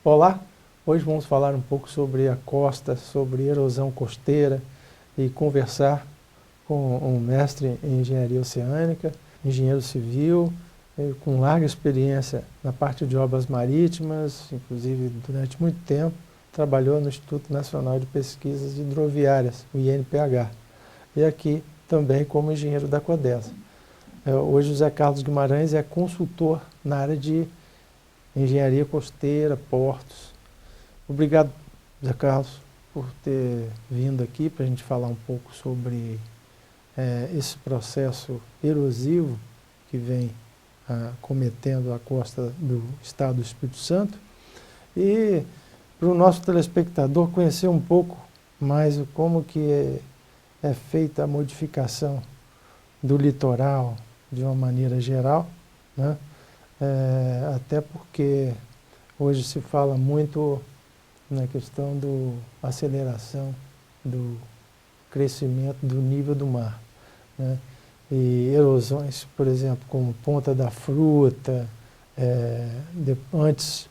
Olá, hoje vamos falar um pouco sobre a costa, sobre erosão costeira e conversar com um mestre em engenharia oceânica, engenheiro civil, com larga experiência na parte de obras marítimas, inclusive durante muito tempo trabalhou no Instituto Nacional de Pesquisas Hidroviárias, o INPH, e aqui também como engenheiro da Codesa. Hoje o Zé Carlos Guimarães é consultor na área de engenharia costeira, portos. Obrigado, Zé Carlos, por ter vindo aqui para a gente falar um pouco sobre esse processo erosivo que vem cometendo a costa do estado do Espírito Santo e para o nosso telespectador conhecer um pouco mais como que é feita a modificação do litoral de uma maneira geral, né? Até porque hoje se fala muito na questão da aceleração do crescimento do nível do mar, né? E erosões, por exemplo, como Ponta da Fruta, antes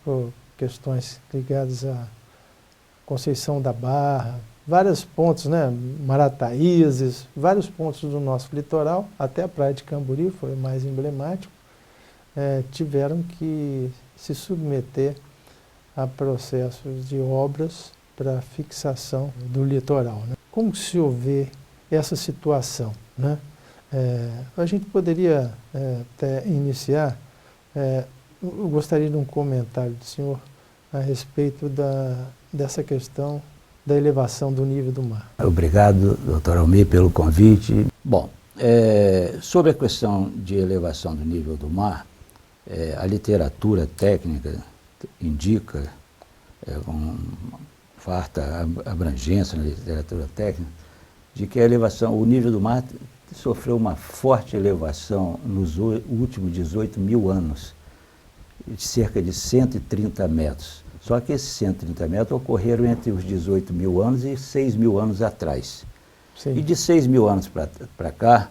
questões ligadas à Conceição da Barra, vários pontos, né? Marataízes, vários pontos do nosso litoral, até a Praia de Camburi foi o mais emblemático, tiveram que se submeter a processos de obras para fixação do litoral, né? Como se vê essa situação, né? A gente poderia até iniciar, eu gostaria de um comentário do senhor a respeito dessa questão da elevação do nível do mar. Obrigado, doutor Almir, pelo convite. Bom, sobre a questão de elevação do nível do mar, a literatura técnica indica, com farta abrangência na literatura técnica, de que o nível do mar sofreu uma forte elevação nos últimos 18 mil anos, de cerca de 130 metros. Só que esses 130 metros ocorreram entre os 18 mil anos e 6 mil anos atrás. Sim. E de 6 mil anos para cá,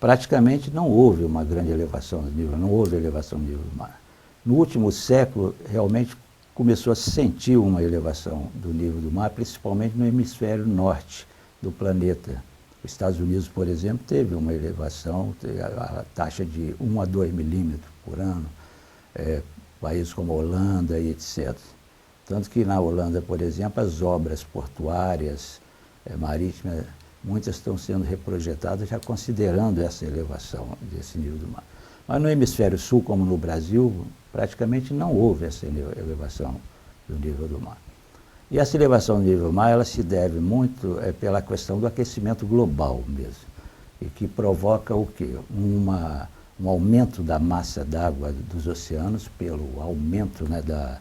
praticamente não houve uma grande elevação do nível, não houve elevação do nível do mar. No último século, realmente começou a se sentir uma elevação do nível do mar, principalmente no hemisfério norte do planeta. Os Estados Unidos, por exemplo, teve uma elevação, a taxa de 1 a 2 milímetros por ano, países como a Holanda e etc. Tanto que na Holanda, por exemplo, as obras portuárias, marítimas, muitas estão sendo reprojetadas já considerando essa elevação desse nível do mar. Mas no hemisfério sul, como no Brasil, praticamente não houve essa elevação do nível do mar. E essa elevação do nível do mar, ela se deve muito pela questão do aquecimento global mesmo, e que provoca o quê? Um aumento da massa d'água dos oceanos pelo aumento, né, da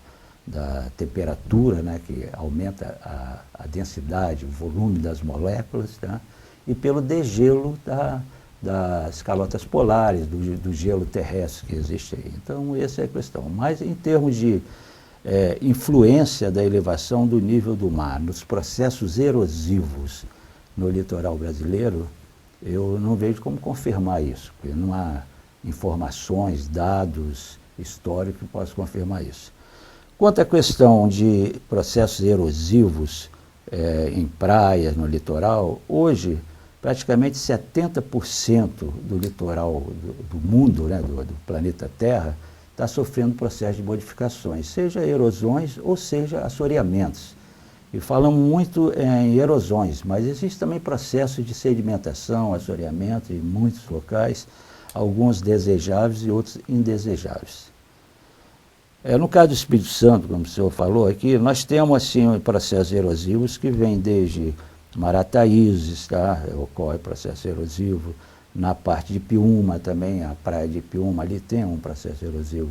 temperatura, né, que aumenta a densidade, o volume das moléculas, tá? E pelo degelo das calotas polares, do gelo terrestre que existe aí. Então, essa é a questão. Mas, em termos de influência da elevação do nível do mar nos processos erosivos no litoral brasileiro, eu não vejo como confirmar isso, porque não há informações, dados históricos que possam confirmar isso. Quanto à questão de processos erosivos em praias, no litoral, hoje praticamente 70% do litoral do mundo, né, do planeta Terra, está sofrendo processo de modificações, seja erosões ou seja assoreamentos. E falamos muito em erosões, mas existe também processo de sedimentação, assoreamento em muitos locais, alguns desejáveis e outros indesejáveis. No caso do Espírito Santo, como o senhor falou aqui, nós temos assim processos erosivos que vêm desde Marataízes, tá? Ocorre processo erosivo. Na parte de Piúma também, a praia de Piúma, ali tem um processo erosivo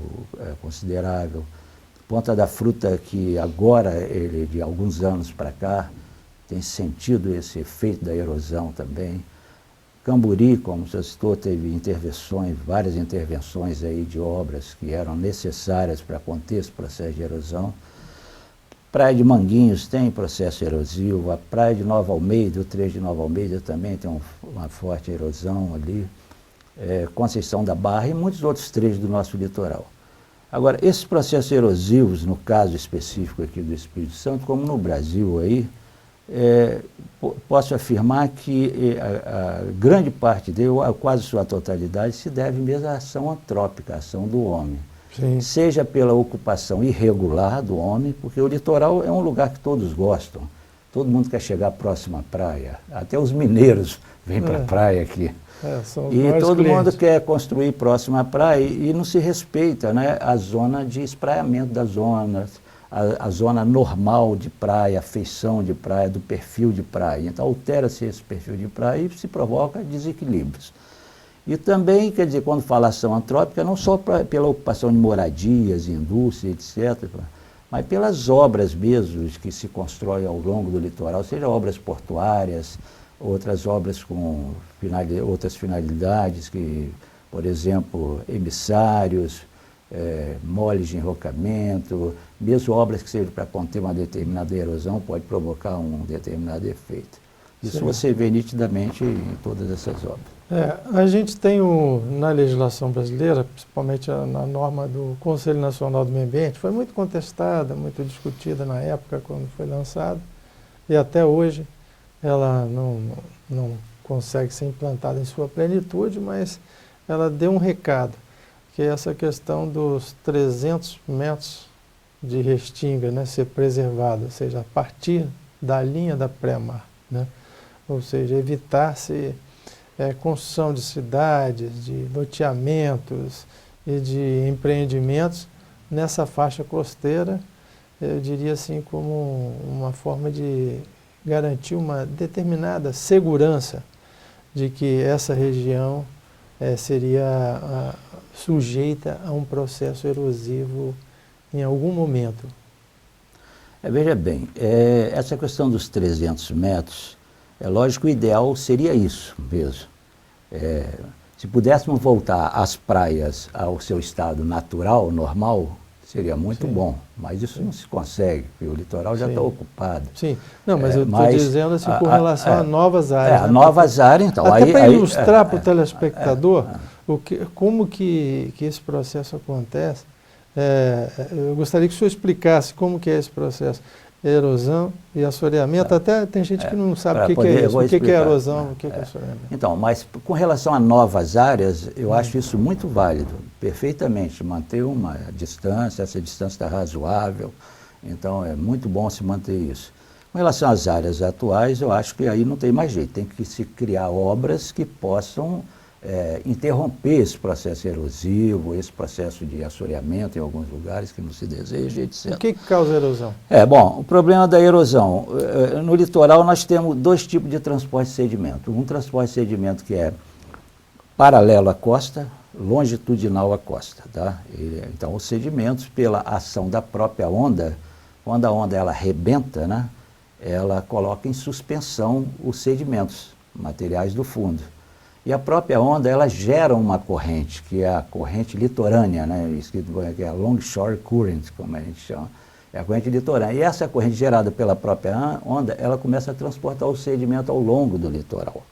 considerável. Ponta da Fruta, que agora, de alguns anos para cá, tem sentido esse efeito da erosão também. Camburi, como o senhor citou, teve intervenções, várias intervenções aí de obras que eram necessárias para conter esse processo de erosão. Praia de Manguinhos tem processo erosivo, a Praia de Nova Almeida, o trecho de Nova Almeida também tem uma forte erosão ali, Conceição da Barra e muitos outros trechos do nosso litoral. Agora, esses processos erosivos, no caso específico aqui do Espírito Santo, como no Brasil aí, posso afirmar que a grande parte dele, ou quase sua totalidade, se deve mesmo à ação antrópica, à ação do homem. Sim. Seja pela ocupação irregular do homem, porque o litoral é um lugar que todos gostam. Todo mundo quer chegar próximo à praia. Até os mineiros vêm para a praia aqui. E todo mundo quer construir próximo à praia e não se respeita, né, a zona de espraiamento das zonas, a zona normal de praia, a feição de praia, do perfil de praia. Então altera-se esse perfil de praia e se provoca desequilíbrios. E também, quer dizer, quando fala ação antrópica, não só pela ocupação de moradias, indústrias, etc., mas pelas obras mesmo que se constroem ao longo do litoral, seja obras portuárias, outras obras com outras finalidades, que, por exemplo, emissários, moles de enrocamento, mesmo obras que sejam para conter uma determinada erosão, pode provocar um determinado efeito. Isso Sim. Você vê nitidamente em todas essas obras. A gente tem na legislação brasileira, principalmente na norma do Conselho Nacional do Meio Ambiente, foi muito contestada, muito discutida na época quando foi lançada, e até hoje ela não consegue ser implantada em sua plenitude, mas ela deu um recado, que é essa questão dos 300 metros de restinga, né, ser preservada, ou seja, a partir da linha da pré-mar, né, ou seja, evitar-se construção de cidades, de loteamentos e de empreendimentos nessa faixa costeira, eu diria assim, como uma forma de garantir uma determinada segurança de que essa região seria sujeita a um processo erosivo em algum momento. Veja bem, essa questão dos 300 metros, é lógico, o ideal seria isso mesmo. Se pudéssemos voltar às praias ao seu estado natural, normal, seria muito Sim. bom, mas isso não se consegue, porque o litoral já está ocupado. Sim, não, mas eu estou dizendo assim com relação a novas áreas. Né? Novas áreas, então. Até para ilustrar para o telespectador como que esse processo acontece, eu gostaria que o senhor explicasse como que é esse processo. Erosão e assoreamento, até tem gente que não sabe o que é isso, o que é erosão, o que é assoreamento. Então, mas com relação a novas áreas, eu acho isso muito válido, perfeitamente, manter uma distância, essa distância está razoável, então é muito bom se manter isso. Com relação às áreas atuais, eu acho que aí não tem mais jeito, tem que se criar obras que possam interromper esse processo erosivo, esse processo de assoreamento em alguns lugares que não se deseja, etc. O que causa erosão? Bom, o problema da erosão, no litoral nós temos dois tipos de transporte de sedimento. Um transporte de sedimento que é paralelo à costa, longitudinal à costa. Tá? Então, os sedimentos, pela ação da própria onda, quando a onda ela arrebenta, né, ela coloca em suspensão os sedimentos, materiais do fundo. E a própria onda, ela gera uma corrente, que é a corrente litorânea, né, escrito que é a Longshore Current, como a gente chama. É a corrente litorânea. E essa corrente gerada pela própria onda, ela começa a transportar o sedimento ao longo do litoral.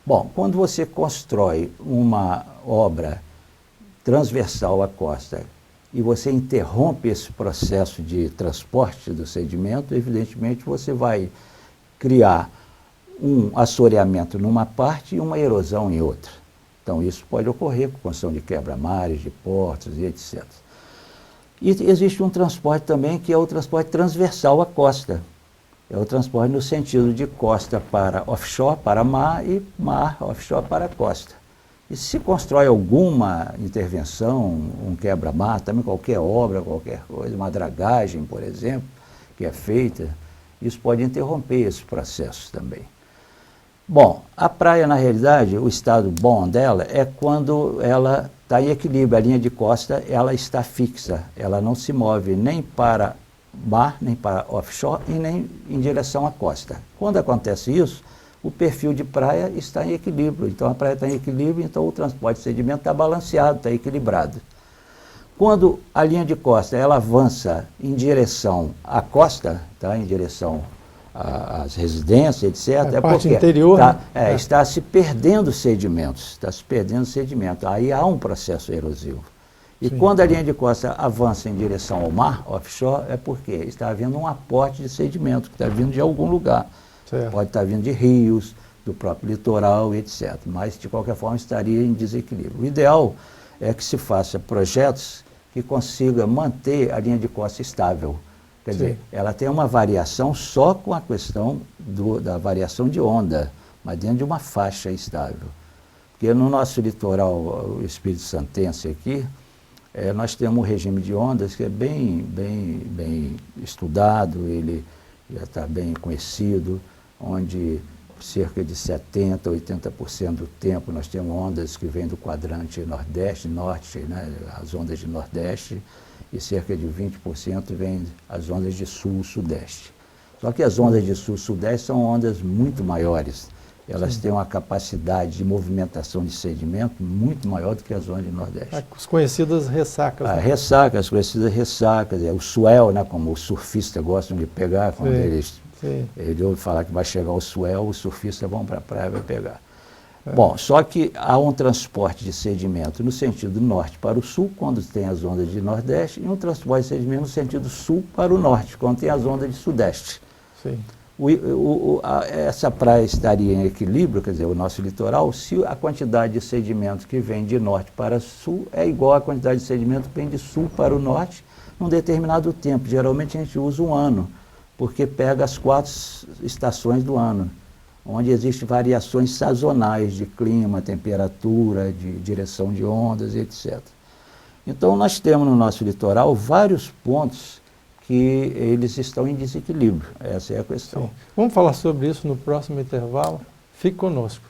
Bom, quando você constrói uma obra transversal à costa e você interrompe esse processo de transporte do sedimento, evidentemente você vai criar um assoreamento numa parte e uma erosão em outra. Então isso pode ocorrer com construção de quebra-mares, de portos e etc. E existe um transporte também que é o transporte transversal à costa. É o transporte no sentido de costa para offshore, para mar, e mar, offshore, para costa. E se constrói alguma intervenção, um quebra-mar, também qualquer obra, qualquer coisa, uma dragagem, por exemplo, que é feita, isso pode interromper esse processo também. Bom, a praia, na realidade, o estado bom dela é quando ela está em equilíbrio, a linha de costa ela está fixa, ela não se move nem para mar, nem para offshore e nem em direção à costa. Quando acontece isso, o perfil de praia está em equilíbrio, então a praia está em equilíbrio, então o transporte de sedimento está balanceado, está equilibrado. Quando a linha de costa ela avança em direção à costa, tá, em direção às residências, etc., a parte interior, está se perdendo sedimentos, Aí há um processo erosivo. E Sim. quando a linha de costa avança em direção ao mar, offshore, é porque está havendo um aporte de sedimento que está vindo de algum lugar. Certo. Pode estar vindo de rios, do próprio litoral, etc. Mas, de qualquer forma, estaria em desequilíbrio. O ideal é que se faça projetos que consiga manter a linha de costa estável. Quer dizer, ela tem uma variação só com a questão da variação de onda, mas dentro de uma faixa estável. Porque no nosso litoral, o Espírito Santense aqui, nós temos um regime de ondas que é bem estudado, ele já está bem conhecido, onde cerca de 70%, 80% do tempo nós temos ondas que vêm do quadrante nordeste, norte, né, as ondas de nordeste, e cerca de 20% vêm as ondas de sul, sudeste. Só que as ondas de sul, sudeste são ondas muito maiores. Elas têm uma capacidade de movimentação de sedimento muito maior do que as ondas de nordeste. As conhecidas ressacas. Né? As conhecidas ressacas, o swell, né, como os surfistas gostam de pegar, quando eles ouvem falar que vai chegar o swell, os surfistas vão para a praia e vai pegar. Bom, só que há um transporte de sedimento no sentido norte para o sul, quando tem as ondas de nordeste, e um transporte de sedimento no sentido sul para o norte, quando tem as ondas de sudeste. Sim. Essa praia estaria em equilíbrio, quer dizer, o nosso litoral, se a quantidade de sedimento que vem de norte para sul é igual à quantidade de sedimento que vem de sul para o norte num determinado tempo. Geralmente a gente usa um ano, porque pega as 4 estações do ano, onde existem variações sazonais de clima, temperatura, de direção de ondas, etc. Então nós temos no nosso litoral vários pontos que eles estão em desequilíbrio. Essa é a questão. Sim. Vamos falar sobre isso no próximo intervalo. Fique conosco.